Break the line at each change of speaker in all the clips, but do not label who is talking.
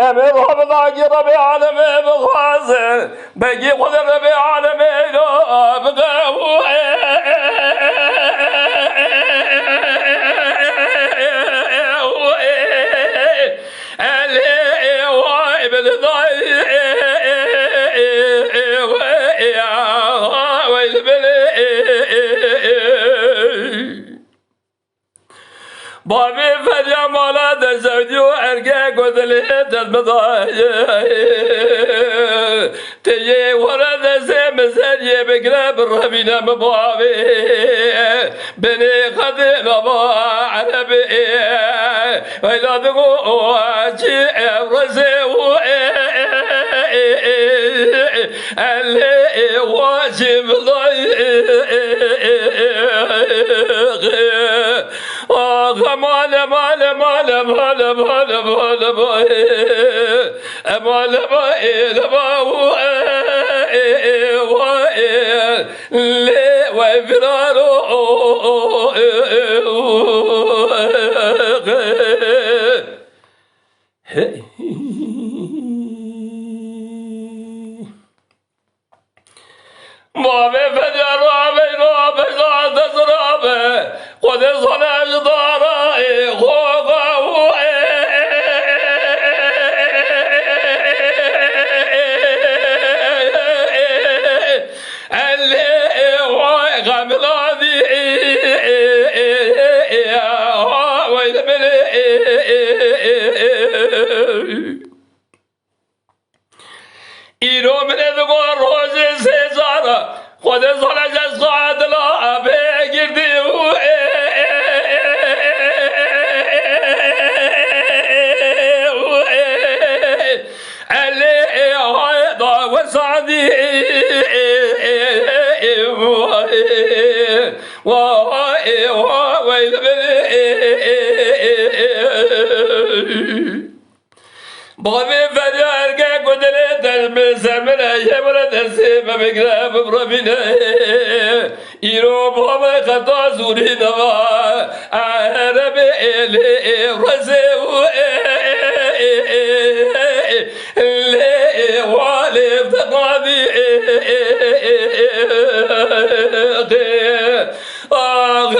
أمرهم ضاقي ربي عالمي بغازل بقي قدر ربي عالمي لا بقاو بابي فجأة مالات زوجي وأرقى قدلي تزمضاي تجي ورد سيم سجي بقرب الربينا مبابي بني قدل أبا عربي وإلا دقواتي رسيو اللي واجب ضيق مال مال مال مال مال مال مال لي وفرارو ما بفجر رابي رابي ذات زرابي قد صنع ضاري غوغا اللي غمرادي ويل إيرو من ذكر روزي سيزارة خد صلاة جسد لا بيجردي اللي هيدا وسعدي ويل بغني فجأة قدرت المسامرة يبرد السيف بقراب بربنا يروب هما خطا زوري نوا عربي اللي رسيو اللي والف تقاضي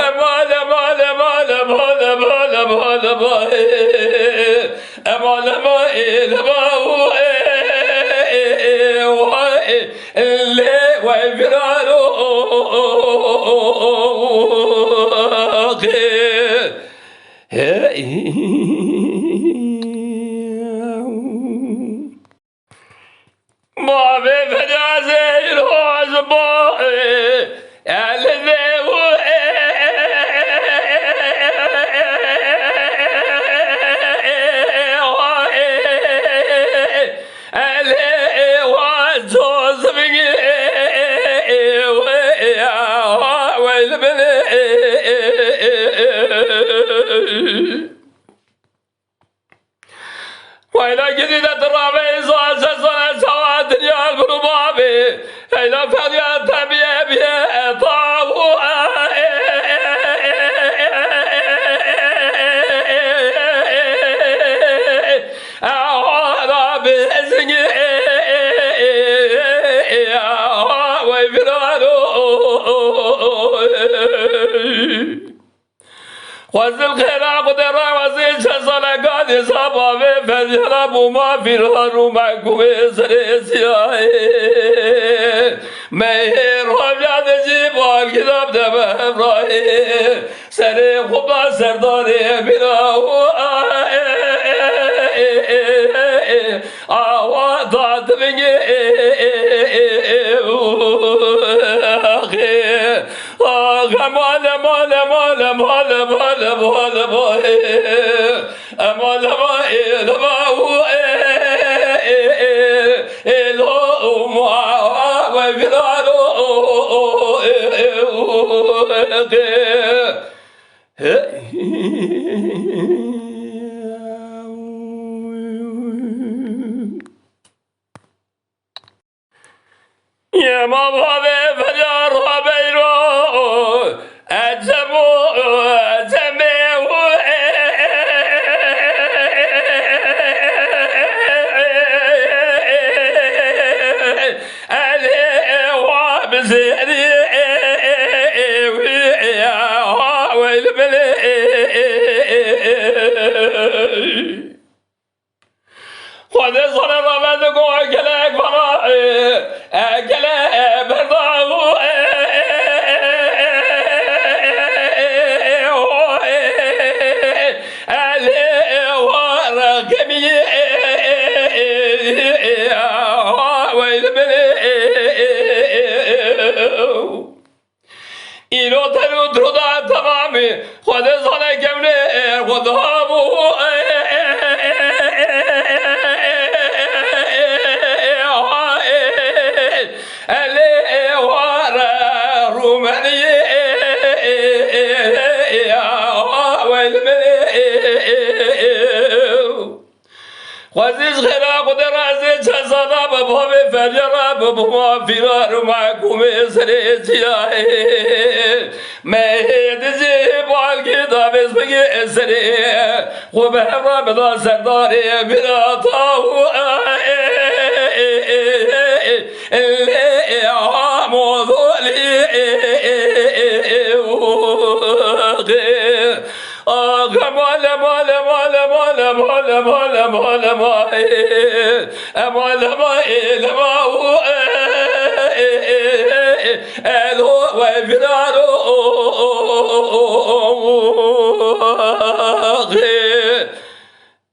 مال مال مال مال مال مال مال اللي وفرارو ما بفجازي روز بوي اللي وإلى جديدة الرابع صاص سواد ريال بربابي إلى فريات تبيبي طاو رابي زني ويفرارو وزل خيرا قدرا وزل شزل قادي صبا في فجرب وما في الهر معكم سريسيا مهير وجاد جيبا الكتاب دبا إبراهيم سري خبا سرداري بناو آوات عدمي يا ماما بفجر وبيرو أجمو أجمو علي وابزري والبلي خذ صار رمضان وأكلك براء أكلك برضاه علي ورقمي والبلي إلو تلو ترضى تمامي خذ صار كملي وضابه وزيز خلاق درازي جزانا بابا بفجرا بابا فرار معكم سريتيا ما يدزي بالكتاب اسمك سري وبحر بدا سرداري بلا طاو اللي عامو ذولي مال مال مال مال مال مال مال مال مال هو الو وفرارو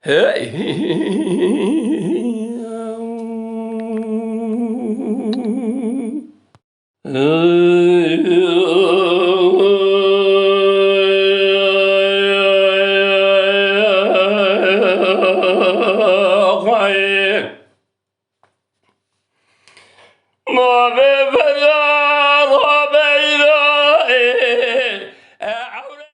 هي